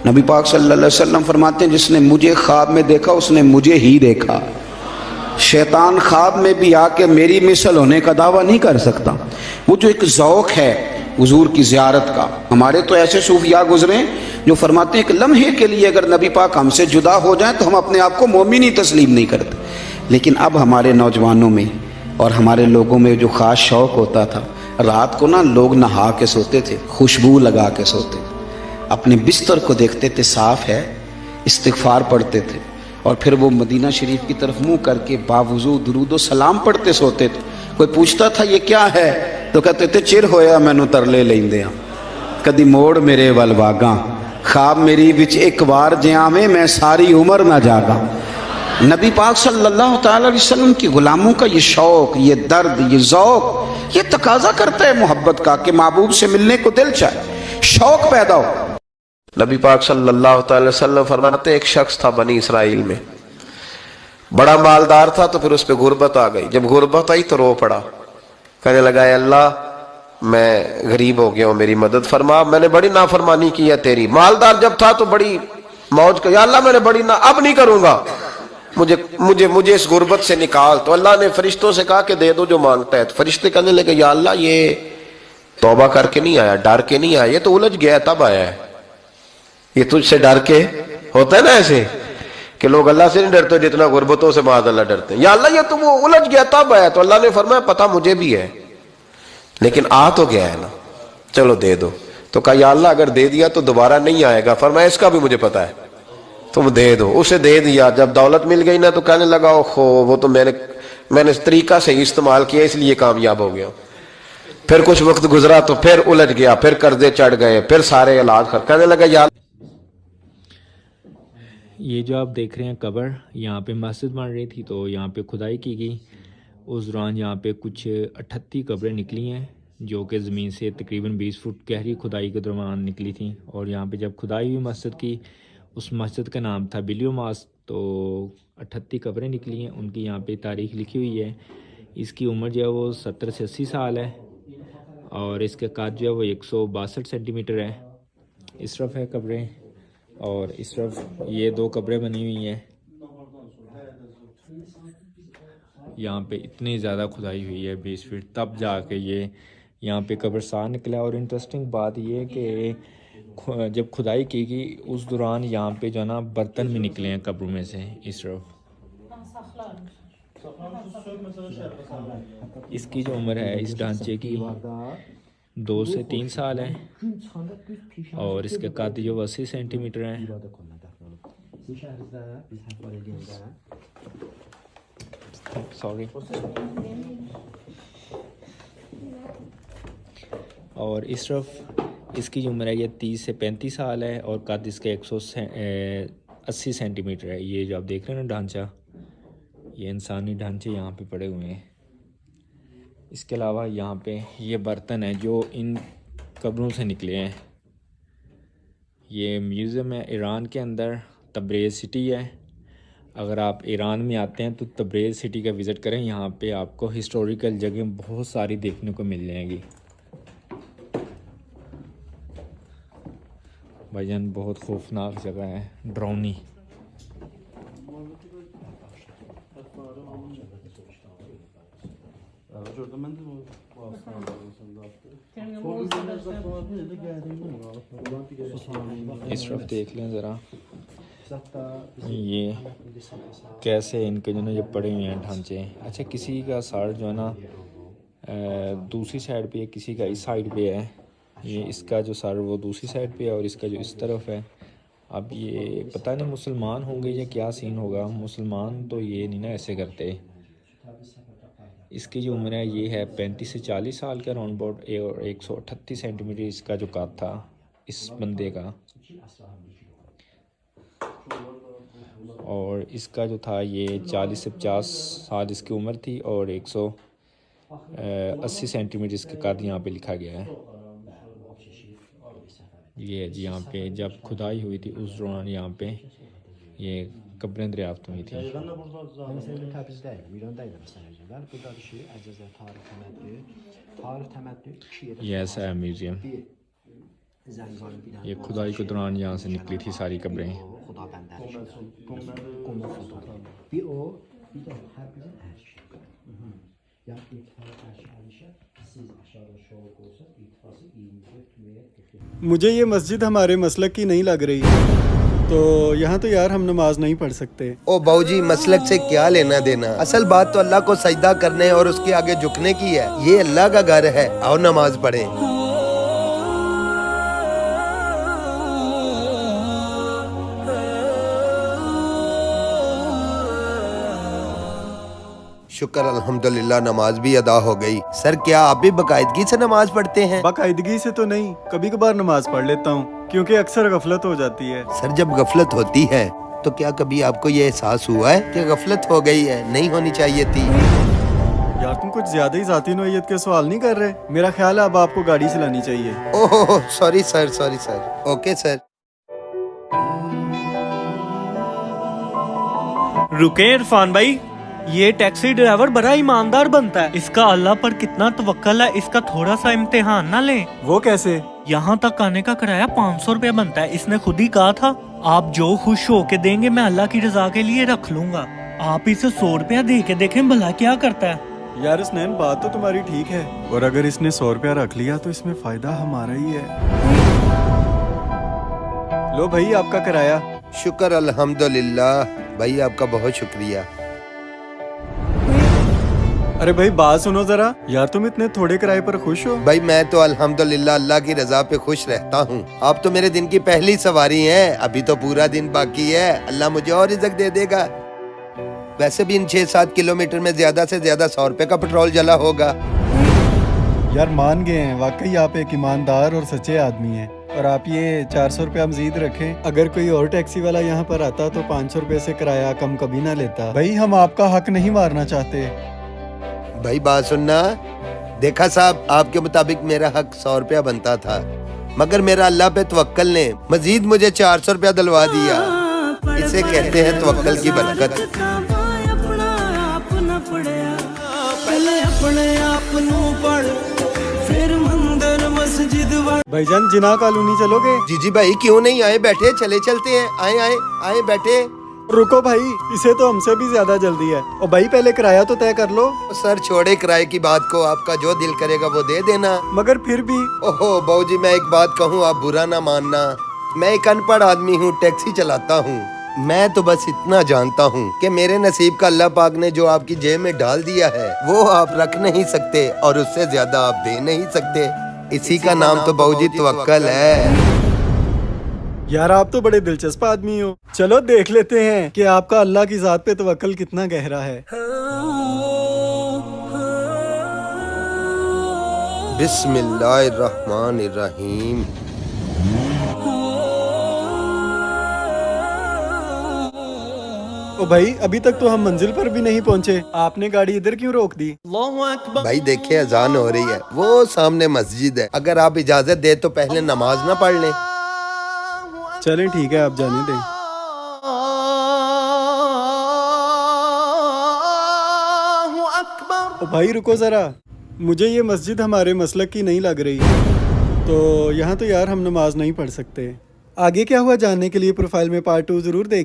नबी पाक सल्लल्लाहु अलैहि वसल्लम फरमाते हैं जिसने मुझे ख्वाब में देखा उसने मुझे ही देखा। शैतान ख्वाब में भी आके मेरी मिसल होने का दावा नहीं कर सकता। वो जो एक ज़ौक़ है हुजूर की ज़ियारत का, हमारे तो ऐसे सूफिया गुजरे जो फरमाते हैं एक लम्हे के लिए अगर नबी पाक हमसे जुदा हो जाए तो हम अपने आप को मोमिन ही तस्लीम नहीं करते। लेकिन अब हमारे नौजवानों में और हमारे लोगों में जो ख़ास शौक़ होता था, रात को ना लोग नहा के सोते थे, खुशबू लगा के सोते थे, अपने बिस्तर को देखते थे साफ़ है, इस्तिग़फ़ार पढ़ते थे और फिर वो मदीना शरीफ की तरफ मुंह करके बावुज़ू दुरूद सलाम पढ़ते सोते थे। कोई पूछता था ये क्या है तो कहते थे चिर होया मैनू तरले लेंदे आ, कदी मोड़ मेरे वल वागा, ख्वाब मेरी विच एक बार जियावे मैं सारी उम्र ना जागा। नबी पाक सल्लल्लाहु तआला अलैहि वसल्लम की गुलामों का ये शौक़, ये दर्द, ये ज़ौक़, ये तकाजा करता है मोहब्बत का कि महबूब से मिलने को दिल चाहे, शौक़ पैदा हो। नबी पाक सल्लल्लाहु अलैहि वसल्लम फरमाते एक शख्स था बनी इसराइल में, बड़ा मालदार था, तो फिर उस पर गुर्बत आ गई। जब गुर्बत आई तो रो पड़ा, कहने लगा अल्लाह मैं गरीब हो गया हूं, मेरी मदद फरमा, मैंने बड़ी नाफरमानी की है तेरी। मालदार जब था तो बड़ी मौज कर, अल्लाह मैंने बड़ी ना, अब नहीं करूंगा, मुझे मुझे मुझे इस गुर्बत से निकाल। तो अल्लाह ने फरिश्तों से कहा कि दे दो जो मांगता है। तो फरिश्ते कहने लगे या अल्लाह ये तौबा करके नहीं आया, डर के नहीं आया, ये तो उलझ गया तब आया है, ये तुझसे डर के। होता है ना ऐसे कि लोग अल्लाह से नहीं डरते जितना गुर्बतों से माज़ अल्लाह डरते हैं। या अल्लाह ये तो वो उलझ गया तब आया। तो अल्लाह ने फरमाया पता मुझे भी है, लेकिन आ तो गया है ना, चलो दे दो। तो कहा या अल्लाह अगर दे दिया तो दोबारा नहीं आएगा। फरमाया इसका भी मुझे पता है, तुम दे दो। उसे दे दिया। जब दौलत मिल गई ना तो कहने लगा ओहो वो तो मैंने इस तरीका से इस्तेमाल किया इसलिए कामयाब हो गया। फिर कुछ वक्त गुजरा तो फिर उलझ गया, फिर कर्जे चढ़ गए, फिर सारे इलाज कर, कहने लगा यार। ये जो आप देख रहे हैं कब्र, यहाँ पे मस्जिद बन रही थी तो यहाँ पे खुदाई की गई। उस दौरान यहाँ पे कुछ 38 कब्रें निकली हैं जो कि ज़मीन से तकरीबन 20 फुट गहरी खुदाई के दौरान निकली थी। और यहाँ पे जब खुदाई हुई मस्जिद की, उस मस्जिद का नाम था बिलियो मास। तो 38 कब्रें निकली हैं, उनकी यहाँ पे तारीख़ लिखी हुई है। इसकी उम्र जो है वो 70 से 80 साल है और इसका कद जो है वो 162 सेंटीमीटर है। इस तरफ है कब्रें और इस तरफ ये दो कब्रें बनी हुई हैं। यहाँ पे इतनी ज़्यादा खुदाई हुई है 20 फीट, तब जाके ये यहाँ पे कब्रस्तान निकला। और इंटरेस्टिंग बात ये है कि जब खुदाई की गई उस दौरान यहाँ पे जो है ना बर्तन भी निकले हैं कब्रों में से। इस तरफ इसकी जो उम्र है इस ढांचे की 2 से 3 साल है और इसके कद जो 80 सेंटीमीटर है। सॉरी। और इस तरफ इसकी जो उम्र है ये 30 से 35 साल है और कद इसका 180 सेंटीमीटर है। ये जो आप देख रहे हैं ना ढांचा, ये इंसानी ढांचे यहाँ पे पड़े हुए हैं। इसके अलावा यहाँ पे ये बर्तन है जो इन कब्रों से निकले हैं। ये म्यूज़ियम है ईरान के अंदर, तब्रेज़ सिटी है। अगर आप ईरान में आते हैं तो तब्रेज़ सिटी का विज़िट करें, यहाँ पे आपको हिस्टोरिकल जगह बहुत सारी देखने को मिल जाएंगी। भाईजान बहुत खौफनाक जगह है, डरावनी। इस तरफ देख लें ज़रा, ये कैसे इनके जो ना ये पड़े हुए हैं ढांचे। अच्छा, किसी का सर जो है ना दूसरी साइड पे है, किसी का इस साइड पे है। ये इसका जो सर वो दूसरी साइड पे है और इसका जो इस तरफ है। अब ये पता नहीं मुसलमान होंगे या क्या सीन होगा, मुसलमान तो ये नहीं ना ऐसे करते। इसकी जो उम्र है ये है 35 से 40 साल का राउंड अबाउट और 138 सेंटीमीटर इसका जो कद था इस बंदे का। और इसका जो था ये 40 से 50 साल इसकी उम्र थी और 180 सेंटीमीटर इसका कद यहाँ पे लिखा गया है। ये जी यहाँ पे जब खुदाई हुई थी उस दौरान यहाँ पे ये कब्रें दरियाफ्त हुई थी। ये ऐसा है म्यूज़ियम। ये खुदाई के दौरान यहाँ से निकली थी सारी कब्रें। मुझे ये मस्जिद हमारे मसलक की नहीं लग रही, तो यहाँ तो यार हम नमाज नहीं पढ़ सकते। ओ बाऊजी, मसलक से क्या लेना देना, असल बात तो अल्लाह को सजदा करने और उसके आगे झुकने की है। ये अल्लाह का घर है, आओ नमाज पढ़े। शुक्र अल्हम्दुलिल्लाह, नमाज भी अदा हो गई। सर, क्या आप भी बाकायदगी से नमाज पढ़ते हैं? बाकायदगी से तो नहीं, कभी कभार नमाज पढ़ लेता हूँ, क्योंकि अक्सर गफलत हो जाती है। सर, जब गफलत होती है तो क्या कभी आपको ये एहसास हुआ है कि गफलत हो गई है, नहीं होनी चाहिए थी? यार तुम कुछ ज्यादा ही जाती नौयत के सवाल नहीं कर रहे। मेरा ख्याल है अब आपको गाड़ी चलानी चाहिए। Oh sorry sir, sorry sir. Okay sir. रुके इरफान भाई, ये टैक्सी ड्राइवर बड़ा ईमानदार बनता है। इसका अल्लाह पर कितना तवक्कल है, इसका थोड़ा सा इम्तिहान ना लें। वो कैसे? यहाँ तक आने का किराया 500 रुपया बनता है। इसने खुद ही कहा था, आप जो खुश होके देंगे मैं अल्लाह की रजा के लिए रख लूंगा। आप इसे 100 रुपया दे के देखें भला क्या करता है। यार हुसनैन, बात तो तुम्हारी ठीक है, और अगर इसने 100 रुपया रख लिया तो इसमें फायदा हमारा ही है। लो भाई, आपका किराया। शुक्र अल्हम्दुलिल्लाह भाई, आपका बहुत शुक्रिया। अरे भाई बात सुनो जरा, यार तुम इतने थोड़े किराए पर खुश हो? भाई मैं तो अल्हम्दुलिल्लाह अल्लाह की रजा पे खुश रहता हूँ। आप तो मेरे दिन की पहली सवारी हैं, अभी तो पूरा दिन बाकी है। अल्लाह मुझे और रिज़्क़ दे देगा। वैसे भी इन 6-7 किलोमीटर में ज्यादा से ज्यादा 100 रुपए का पेट्रोल जला होगा। यार मान गए हैं, वाकई आप एक ईमानदार और सच्चे आदमी हैं। और आप ये 400 रुपया मजीद रखें। अगर कोई और टैक्सी वाला यहाँ पर आता तो 500 रुपए से किराया कम कभी ना लेता। भाई हम आपका हक नहीं मारना चाहते। भाई बात सुनना, देखा साहब, आपके मुताबिक मेरा हक 100 रुपया बनता था, मगर मेरा अल्लाह पे तवक्कल ने मजीद मुझे 400 रुपया दिलवा दिया। इसे कहते हैं तवक्कल की बरकत। भाईजान जिना कॉलोनी चलोगे? जी जी भाई, क्यों नहीं, आए बैठे, चले चलते हैं। आए आए आए बैठे। रुको भाई, इसे तो हमसे भी ज्यादा जल्दी है। और भाई पहले किराया तो तय कर लो। सर छोड़े किराए की बात को, आपका जो दिल करेगा वो दे देना। मगर फिर भी। ओहो बाबूजी, मैं एक बात कहूँ, आप बुरा ना मानना। मैं एक अनपढ़ आदमी हूँ, टैक्सी चलाता हूँ। मैं तो बस इतना जानता हूँ कि मेरे नसीब का अल्लाह पाक ने जो आपकी जेब में डाल दिया है वो आप रख नहीं सकते, और उससे ज्यादा आप दे नहीं सकते। इसी का नाम तो बाबूजी तवक्कल है। यार आप तो बड़े दिलचस्प आदमी हो। चलो देख लेते हैं कि आपका अल्लाह की जात पे तवक्कल कितना गहरा है। बिस्मिल्लाहिर्रहमानिर्रहीम। ओ भाई, अभी तक तो हम मंजिल पर भी नहीं पहुँचे, आपने गाड़ी इधर क्यों रोक दी? भाई देखिए, अजान हो रही है, वो सामने मस्जिद है। अगर आप इजाजत दे तो पहले नमाज ना पढ़ लें। चलें ठीक है, आप जाने दें। ओ भाई रुको जरा, मुझे ये मस्जिद हमारे मसलक की नहीं लग रही, तो यहाँ तो यार हम नमाज नहीं पढ़ सकते। आगे क्या हुआ जानने के लिए प्रोफाइल में पार्ट 2 जरूर देखिए।